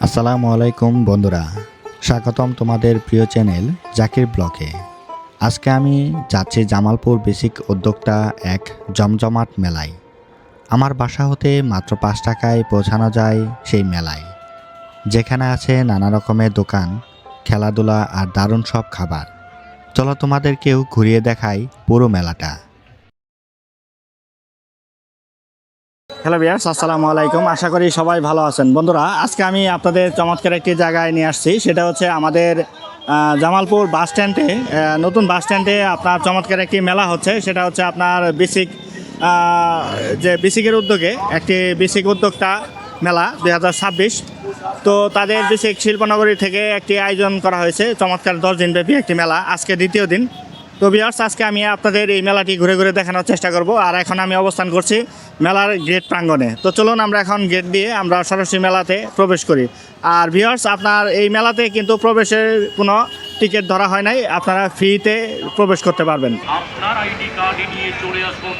আসসালামু আলাইকুম বন্ধুরা, স্বাগতম তোমাদের প্রিয় চ্যানেল জাকির ব্লগে। আজকে আমি যাচ্ছি জামালপুর বেসিক উদ্যোক্তা এক জমজমাট মেলায়। আমার বাসা হতে মাত্র 5 টাকায় পৌঁছানো যায় সেই মেলায়, যেখানে আছে নানা রকমের দোকান, খেলাধুলা আর দারুণ সব খাবার। চলো তোমাদেরকেও ঘুরিয়ে দেখাই পুরো মেলাটা। হ্যালো ভিউয়ার্স, আসসালামু আলাইকুম। আশা করি সবাই ভালো আছেন। বন্ধুরা, আজকে আমি আপনাদের চমৎকার একটি জায়গায় নিয়ে আসছি। সেটা হচ্ছে আমাদের জামালপুর বাস স্ট্যান্ডে, নতুন বাস স্ট্যান্ডে আপনার চমৎকার একটি মেলা হচ্ছে। সেটা হচ্ছে আপনার বেসিকের উদ্যোগে একটি বেসিক উদ্যোক্তা মেলা 2026। তো তাদের বেসিক শিল্পনগরী থেকে একটি আয়োজন করা হয়েছে চমৎকার 10 দিনব্যাপী একটি মেলা। আজকে দ্বিতীয় দিন। তো ভিউয়ার্স, আজকে আমি আপনাদের এই মেলাটি ঘুরে ঘুরে দেখানোর চেষ্টা করব। আর এখন আমি অবস্থান করছি মেলার গেট প্রাঙ্গণে। তো চলুন আমরা এখন গেট দিয়ে আমরা সরাসরি মেলাতে প্রবেশ করি। আর ভিউয়ার্স, আপনার এই মেলাতে কিন্তু প্রবেশের কোনো টিকিট ধরা হয় নাই, আপনারা ফ্রিতে প্রবেশ করতে পারবেন। আপনার আইডি কার্ড নিয়ে চলে আসুন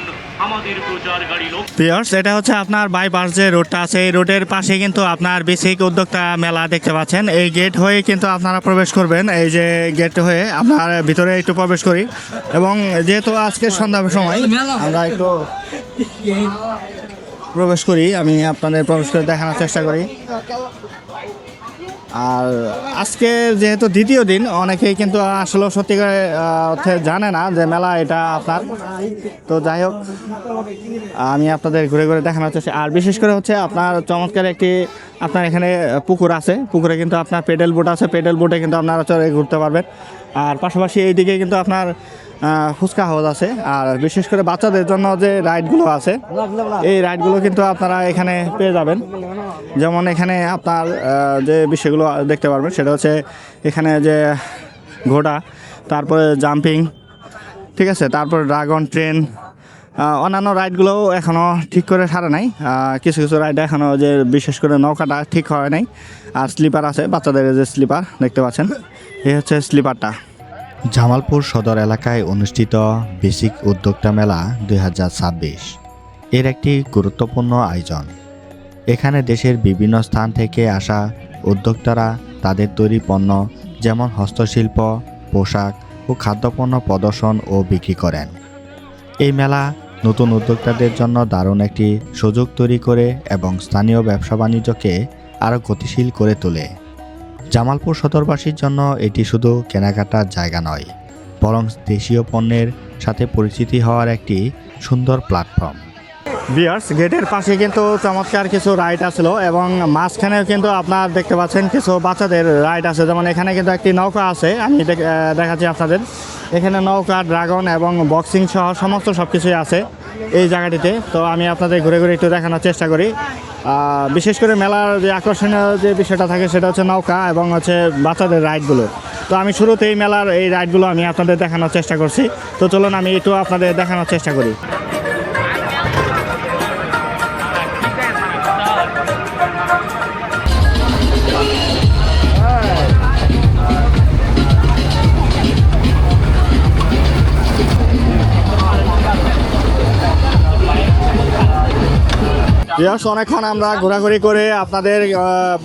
আমাদের প্রচার গাড়ি লোক। ভিউয়ার্স, এটা হচ্ছে আপনার বাইপাস যে রোডটা আছে, এই রোডের পাশে কিন্তু আপনার বেসিক উদ্যোক্তা মেলা দেখতে পাচ্ছেন। এই গেট হয়ে কিন্তু আপনারা প্রবেশ করবেন। এই যে গেট হয়ে আপনার ভিতরে একটু প্রবেশ করি, এবং যেহেতু আজকে সন্ধ্যার সময় আমরা একটু প্রবেশ করি, আমি আপনাদের প্রবেশ করে দেখানোর চেষ্টা করি। আর আজকে যেহেতু দ্বিতীয় দিন, অনেকেই কিন্তু আসলে সত্যিকার অর্থে জানে না যে মেলা এটা আপনার। তো যাই হোক, আমি আপনাদের ঘুরে ঘুরে দেখানোর চেষ্টা। আর বিশেষ করে হচ্ছে আপনার চমৎকার একটি আপনার এখানে পুকুর আছে। পুকুরে কিন্তু আপনার পেডেল বোট আছে, পেডেল বোটে কিন্তু আপনারা চড়ে ঘুরতে পারবেন। আর পাশাপাশি এইদিকে কিন্তু আপনার ফুচকা হাউস আছে। আর বিশেষ করে বাচ্চাদের জন্য যে রাইডগুলো আছে, এই রাইডগুলো কিন্তু আপনারা এখানে পেয়ে যাবেন। যেমন এখানে আপনার যে বিষয়গুলো দেখতে পারবেন সেটা হচ্ছে এখানে যে ঘোড়া, তারপরে জাম্পিং, ঠিক আছে, তারপর ড্রাগন ট্রেন, অন্যান্য রাইডগুলোও এখনও ঠিক করে সারে নাই। কিছু কিছু রাইড এখনও যে বিশেষ করে নৌকাটা ঠিক হয় নাই। আর স্লিপার আছে, বাচ্চাদের যে স্লিপার দেখতে পাচ্ছেন, এই হচ্ছে স্লিপারটা। জামালপুর সদর এলাকায় অনুষ্ঠিত বেসিক উদ্যোক্তা মেলা 2026 এর একটি গুরুত্বপূর্ণ আয়োজন। এখানে দেশের বিভিন্ন স্থান থেকে আসা উদ্যোক্তারা তাদের তৈরি পণ্য যেমন হস্তশিল্প, পোশাক ও খাদ্যপণ্য প্রদর্শন ও বিক্রি করেন। এই মেলা নতুন উদ্যোক্তাদের জন্য দারুণ একটি সুযোগ তৈরি করে এবং স্থানীয় ব্যবসা বাণিজ্যকে আরও গতিশীল করে তোলে। জামালপুর সদরবাসীর জন্য এটি শুধু কেনাকাটার জায়গা নয়, বরং দেশীয় পণ্যের সাথে পরিচিতি হওয়ার একটি সুন্দর প্ল্যাটফর্ম। ভিউয়ার্স, গেটের পাশে কিন্তু চমৎকার কিছু রাইড আছিল, এবং মাঝখানেও কিন্তু আপনার দেখতে পাচ্ছেন কিছু বাচ্চাদের রাইড আছে। যেমন এখানে কিন্তু একটি নৌকা আছে, আমি দেখাচ্ছি আপনাদের। এখানে নৌকা, ড্রাগন এবং বক্সিং সহ সমস্ত সব কিছুই আছে এই জায়গাটিতে। তো আমি আপনাদের ঘুরে ঘুরে একটু দেখানোর চেষ্টা করি। বিশেষ করে মেলার যে আকর্ষণীয় যে বিষয়টা থাকে সেটা হচ্ছে নৌকা এবং হচ্ছে বাচ্চাদের রাইডগুলো। তো আমি শুরুতেই মেলার এই রাইডগুলো আমি আপনাদের দেখানোর চেষ্টা করছি। তো চলুন আমি একটু আপনাদের দেখানোর চেষ্টা করি। অনেকক্ষণ আমরা ঘোরাঘুরি করে আপনাদের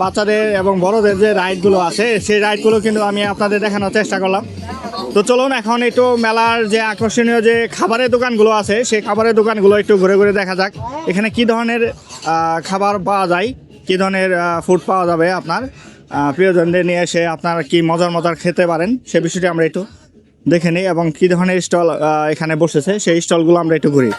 বাচ্চাদের এবং বড়দের যে রাইডগুলো আছে সেই রাইডগুলো কিন্তু আমি আপনাদের দেখানোর চেষ্টা করলাম। তো চলুন এখন একটু মেলার যে আকর্ষণীয় যে খাবারের দোকানগুলো আছে সেই খাবারের দোকানগুলো একটু ঘুরে ঘুরে দেখা যাক। এখানে কী ধরনের খাবার পাওয়া যায়, কী ধরনের ফুড পাওয়া যাবে, আপনার প্রিয়জনদের নিয়ে এসে আপনার কি মজার মজার খেতে পারেন সে বিষয়টি আমরা একটু দেখে নিই, এবং কী ধরনের স্টল এখানে বসেছে সেই স্টলগুলো আমরা একটু ঘুরি।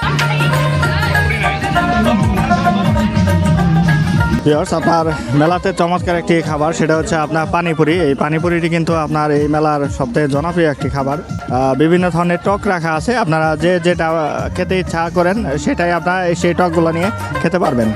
ভিউয়ার্স, আপনার মেলাতে চমৎকার একটি খাবার, সেটা হচ্ছে আপনার পানিপুরি। এই পানিপুরিটি কিন্তু আপনার এই মেলার সবথেকে জনপ্রিয় একটি খাবার। বিভিন্ন ধরনের টক রাখা আছে, আপনারা যে যেটা খেতে ইচ্ছা করেন সেটাই আপনারা সেই টকগুলো নিয়ে খেতে পারবেন।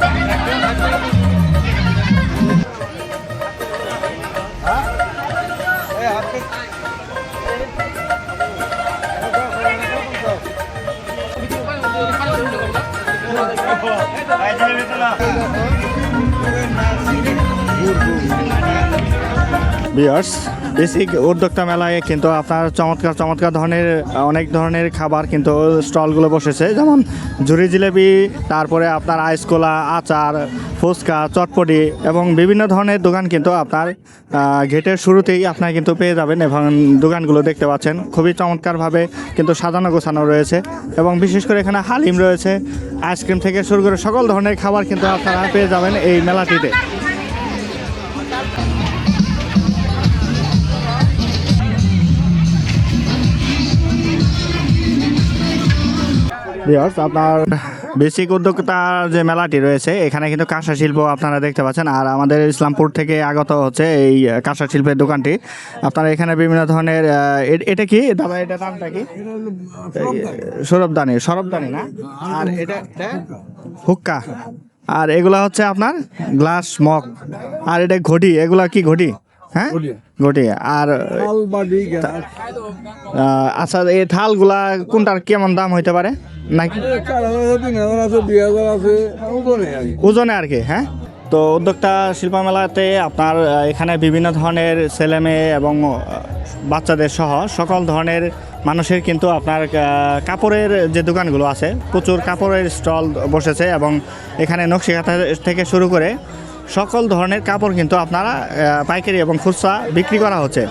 ভিউয়ার্স, বেসিক উদ্যোক্তা মেলায় কিন্তু আপনার চমৎকার চমৎকার ধরনের অনেক ধরনের খাবার কিন্তু স্টলগুলো বসেছে, যেমন ঝুরি জিলেবি, তারপরে আপনার আইসকোলা, আচার, ফুচকা, চটপটি এবং বিভিন্ন ধরনের দোকান কিন্তু আপনার গেটের শুরুতেই আপনারা কিন্তু পেয়ে যাবেন। এবং দোকানগুলো দেখতে পাচ্ছেন খুবই চমৎকারভাবে কিন্তু সাজানো গোছানো রয়েছে, এবং বিশেষ করে এখানে হালিম রয়েছে, আইসক্রিম থেকে শুরু করে সকল ধরনের খাবার কিন্তু আপনারা পেয়ে যাবেন এই মেলাটিতে। ভিউয়ার্স, আপনার বেসিক উদ্যোক্তার যে মেলাটি রয়েছে এখানে কিন্তু কাঁসা শিল্প আপনারা দেখতে পাচ্ছেন, আর আমাদের ইসলামপুর থেকে আগত হচ্ছে এই কাঁসা শিল্পের দোকানটি। আপনারা এখানে বিভিন্ন ধরনের এটা কি দাদা, এটা নামটা কি? সরবদানি না? আর এটা হুক্কা, আর এগুলা হচ্ছে আপনার গ্লাস মগ, আর এটা ঘটি, এগুলা কি ঘটি? হ্যাঁ, ঘটি। আর আচ্ছা, এই থালগুলা কোনটার কেমন দাম হইতে পারে নাকি ওজনে আর কি? হ্যাঁ, তো উদ্যোক্তা শিল্প মেলাতে আপনার এখানে বিভিন্ন ধরনের ছেলে মেয়ে এবং বাচ্চাদের সহ সকল ধরনের মানুষের কিন্তু আপনার কাপড়ের যে দোকানগুলো আছে, প্রচুর কাপড়ের স্টল বসেছে, এবং এখানে নকশিকাঁথা থেকে শুরু করে সকল ধরনের কাপড় কিন্তু আপনারা পাইকারি এবং খুচরা বিক্রি করা হচ্ছে।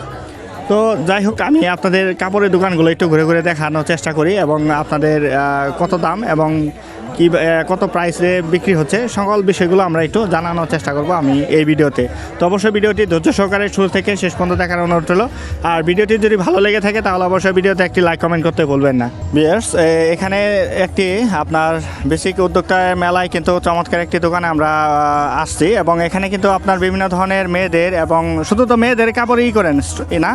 তো যাই হোক, আমি আপনাদের কাপড়ের দোকানগুলো একটু ঘুরে ঘুরে দেখানোর চেষ্টা করি, এবং আপনাদের কত দাম এবং কি কত প্রাইসে বিক্রি হচ্ছে সকল বিষয়গুলো আমরা একটু জানানোর চেষ্টা করব আমি এই ভিডিওতে। তো অবশ্যই ভিডিওটি ধৈর্য সহকারে শুরু থেকে শেষ পর্যন্ত দেখার অনুরোধ হলো। আর ভিডিওটি যদি ভালো লেগে থাকে তাহলে অবশ্যই ভিডিওতে একটি লাইক কমেন্ট করতে ভুলবেন না। ভিউয়ার্স, এখানে একটি আপনার বেসিক উদ্যোক্তা মেলায় কিন্তু চমৎকার একটি দোকানে আমরা আসছি, এবং এখানে কিন্তু আপনার বিভিন্ন ধরনের মেয়েদের এবং শুধু তো মেয়েদের কাপড়ই করেন না।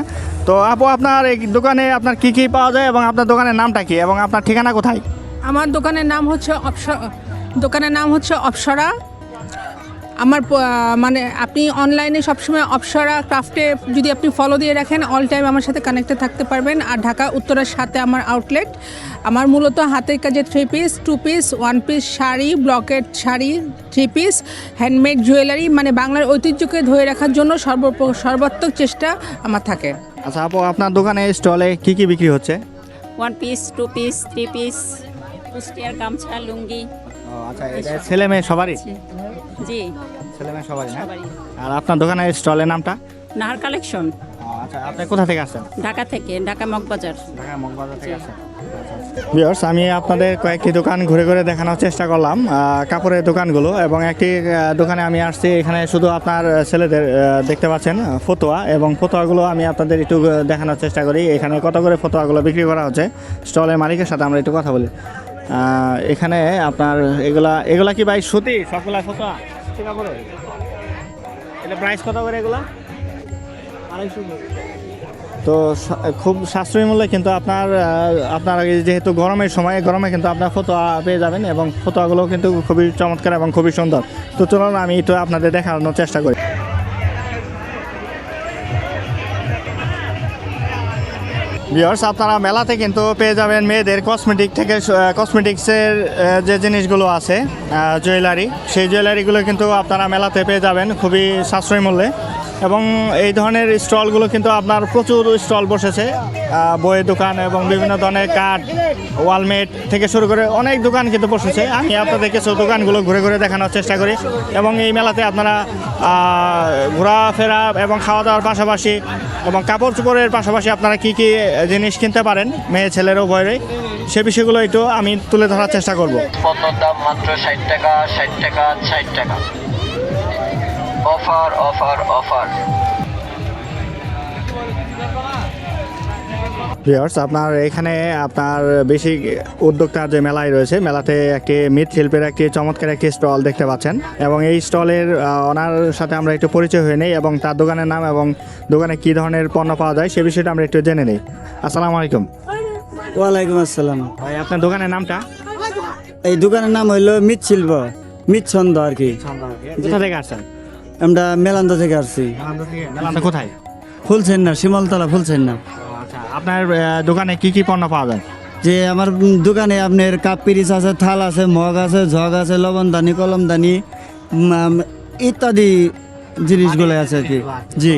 তো আপু, আপনার এই দোকানে আপনার কি কি পাওয়া যায় এবং আপনার দোকানের নামটা কি এবং আপনার ঠিকানা কোথায়? আমার দোকানের নাম হচ্ছে অপ্সরা। আমার মানে আপনি অনলাইনে সবসময় অপ্সরা ক্রাফটে যদি আপনি ফলো দিয়ে রাখেন, অল টাইম আমার সাথে কানেক্টেড থাকতে পারবেন। আর ঢাকা উত্তরের সাথে আমার আউটলেট। আমার মূলত হাতের কাজে 3 piece, 2 piece, 1 piece sari, blockade sari, 3 piece, handmade jewellery, মানে বাংলার ঐতিহ্যকে ধরে রাখার জন্য সর্বাত্মক চেষ্টা আমার থাকে। আচ্ছা আপু, আপনার দোকানে স্টলে কি কি বিক্রি হচ্ছে? 1 পিস, 2 পিস, 3 পিস, কুষ্টিয়ার গামছা, লুঙ্গি। আচ্ছা, এটা ছেলে মেয়ে সবারই? জি, ছেলে মেয়ে সবারই না? সবারই। আর আপনার দোকানের স্টলের নামটা? নাহার কালেকশন। আচ্ছা, আপনি কোথা থেকে আসছেন? ঢাকা থেকে, ঢাকা মগবাজার। ঢাকা মগবাজার থেকে আসছেন। ভিউয়ার্স, আমি আপনাদের কয়েকটি দোকান ঘুরে ঘুরে দেখানোর চেষ্টা করলাম, কাপড়ের দোকানগুলো, এবং একটি দোকানে আমি আসছি, এখানে শুধু আপনার ছেলেদের দেখতে পাচ্ছেন ফতোয়া, এবং ফতোয়াগুলো আমি আপনাদের একটু দেখানোর চেষ্টা করি। এখানে কত করে ফতোয়াগুলো বিক্রি করা হচ্ছে, স্টলের মালিকের সাথে আমরা একটু কথা বলি। এখানে আপনার এগুলা কি ভাই সুতি? সবগুলা ফতোয়া সুতি কাপড়ের? এটা প্রাইস কত করে এগুলা? 250। তো খুব সাশ্রয়ী মূল্যে কিন্তু আপনার যেহেতু গরমের সময়, গরমে কিন্তু আপনার ফতোয়া পেয়ে যাবেন, এবং ফতোয়াগুলো কিন্তু খুবই চমৎকার এবং খুবই সুন্দর। তো চলুন আমি একটু আপনাদের দেখানোর চেষ্টা করি। ভিউয়ার্স, আপনারা মেলাতে কিন্তু পেয়ে যাবেন মেয়েদের কসমেটিক্সের যে জিনিসগুলো আছে, জুয়েলারি, সেই জুয়েলারিগুলো কিন্তু আপনারা মেলাতে পেয়ে যাবেন খুবই সাশ্রয়ী মূল্যে। এবং এই ধরনের স্টলগুলো কিন্তু আপনার প্রচুর স্টল বসেছে, বইয়ের দোকান এবং বিভিন্ন ধরনের কাঠ, ওয়ালমেট থেকে শুরু করে অনেক দোকান কিন্তু বসেছে। আমি আপনাদের কিছু দোকানগুলো ঘুরে ঘুরে দেখানোর চেষ্টা করি, এবং এই মেলাতে আপনারা ঘোরাফেরা এবং খাওয়া দাওয়ার পাশাপাশি এবং কাপড় চোপড়ের পাশাপাশি আপনারা কি কি জিনিস কিনতে পারেন মেয়ে ছেলের উভয়েরই, সে বিষয়গুলো একটু আমি তুলে ধরার চেষ্টা করব। পণ্যর দাম মাত্র 60 টাকা, 60 টাকা, 60 টাকা। Offer offer offer. ভিউয়ার্স, আপনার এখানে আপনার বেশি উদ্যোক্তার যে মেলায় রয়েছে, মেলাতে একটি মৃৎশিল্পের একটি চমৎকার একটি স্টল দেখতে পাচ্ছেন, এবং এই স্টলের ওনার সাথে আমরা একটু পরিচয় হয়ে নেই, এবং তার দোকানের নাম এবং দোকানে কী ধরনের পণ্য পাওয়া যায় সে বিষয়টা আমরা একটু জেনে নিই। আসসালামু আলাইকুম। ওয়ালাইকুম আসসালাম। ভাই, আপনার দোকানের নামটা? এই দোকানের নাম হইল মৃৎশিল্প, মৃৎছন্দ আর কি। কোথা থেকে আসছেন? আমরা মেলান্দ থেকে আসছি। মেলাতে কোথায়? ফুলছেন না, শিমলতলা ফুলছেন না। আচ্ছা, আপনার দোকানে কি কি পণ্য পাওয়া যায়? যে আমার দোকানে আপনার কাপ পিরিচ আছে, থাল আছে, মগ আছে, জগ আছে, লবণদানি, কলমদানি ইত্যাদি জিনিসগুলো আছে আর কি। জি।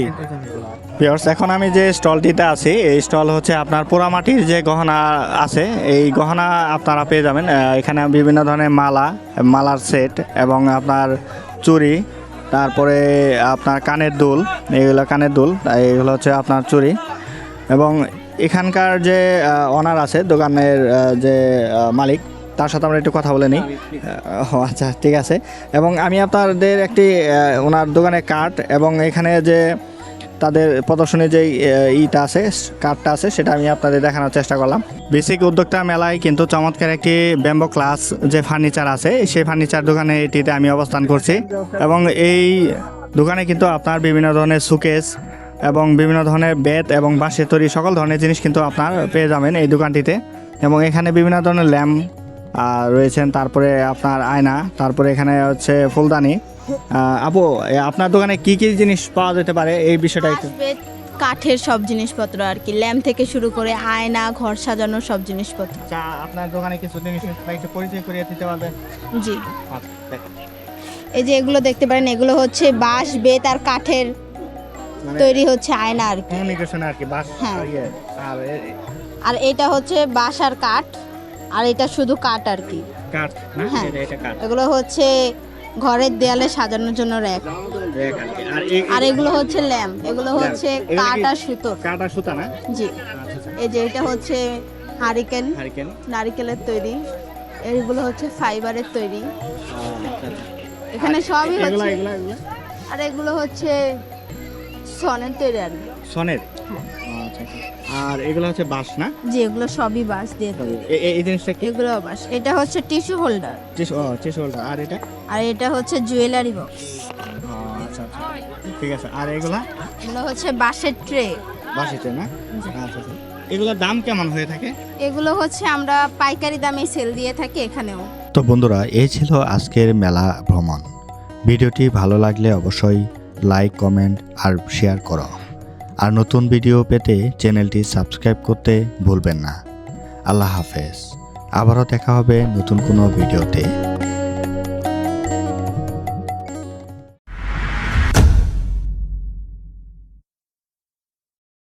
ভিউয়ার্স, এখন আমি যে স্টলটিতে আছি এই স্টল হচ্ছে আপনার পোড়ামাটির যে গহনা আছে এই গহনা আপনারা পেয়ে যাবেন। এখানে বিভিন্ন ধরনের মালার সেট এবং আপনার চুড়ি, তারপরে আপনার কানের দুল, এইগুলো হচ্ছে আপনার চুড়ি। এবং এখানকার যে ওনার আছে দোকানের যে মালিক, তার সাথে আমরা একটু কথা বলে নিই। আচ্ছা, ঠিক আছে। এবং আমি আপনাদের একটি ওনার দোকানের কার্ড এবং এখানে যে তাদের প্রদর্শনী যে কার্ডটা আছে সেটা আমি আপনাদের দেখানোর চেষ্টা করলাম। বেসিক উদ্যোক্তা মেলায় কিন্তু চমৎকার একটি ব্যাম্বো ক্লাস যে ফার্নিচার আছে সেই ফার্নিচার দোকানে এটিতে আমি অবস্থান করছি। এবং এই দোকানে কিন্তু আপনার বিভিন্ন ধরনের সুকেস এবং বিভিন্ন ধরনের বেত এবং বাঁশের তৈরি সকল ধরনের জিনিস কিন্তু আপনার পেয়ে যাবেন এই দোকানটিতে। এবং এখানে বিভিন্ন ধরনের ল্যাম্প রয়েছেন, তারপরে আপনার আয়না, তারপরে এখানে হচ্ছে ফুলদানি। আপু, আপনার দোকানে কি কি জিনিস পাওয়া যেতে পারে এই বিষয়টা একটু আসবে কাঠের সব জিনিসপত্র আর কি, ল্যাম্প থেকে শুরু করে আয়না, ঘর সাজানোর সব জিনিসপত্র। আচ্ছা, আপনার দোকানে কিছু জিনিস একটু পরিচয় করিয়ে দিতে পারবেন? জি, আচ্ছা, দেখুন। এই যে এগুলো দেখতে পারেন, এগুলো হচ্ছে বাঁশ, বেত আর কাঠের তৈরি হচ্ছে আয়না আর কি। কমিউনিকেশন আর কি, বাস। হ্যাঁ। আর আর এটা হচ্ছে বাঁশ আর কাঠ, আর এটা শুধু কাঠ আর কি। কাঠ না, হ্যাঁ। এটা কাঠ। এগুলো হচ্ছে ঘরের দেয়ালে সাজানোর জন্য র্যাক। আর এগুলো হচ্ছে ল্যাম্প, এগুলো হচ্ছে কাঠ আর সুতো। কাঠ আর সুতা না? জি। আচ্ছা, এই যে এটা হচ্ছে হারিকেন, হারিকেন। নারিকেলের তৈরি। এগুলো হচ্ছে ফাইবারের তৈরি। আচ্ছা। এখানে সবই এগুলা হচ্ছে, এগুলা এগুলা আর এগুলো হচ্ছে সনের তৈরি আর কি। সনের। আচ্ছা। আর এগুলো হচ্ছে বাঁশ না? জি, এগুলো সবই বাঁশ দিয়ে তৈরি। এই জিনিসটা কি? এগুলো বাঁশ। এটা হচ্ছে টিস্যু হোল্ডার, টিস্যু হোল্ডার। আর এটা? আর এটা হচ্ছে জুয়েলারি বক্স। আচ্ছা, ঠিক আছে। আর এগুলা? এগুলো হচ্ছে বাঁশের ট্রে। বাঁশিতে না? আচ্ছা। এগুলোর দাম কেমন হয়ে থাকে? এগুলো হচ্ছে আমরা পাইকারি দামে সেল দিয়ে থাকি এখানেও। তো বন্ধুরা, এই ছিল আজকের মেলা ভ্রমণ। ভিডিওটি ভালো লাগলে অবশ্যই লাইক, কমেন্ট আর শেয়ার করো। আর নতুন ভিডিও পেতে চ্যানেলটি সাবস্ক্রাইব করতে ভুলবেন না। আল্লাহ হাফেজ। আবারও দেখা হবে নতুন কোনো ভিডিওতে।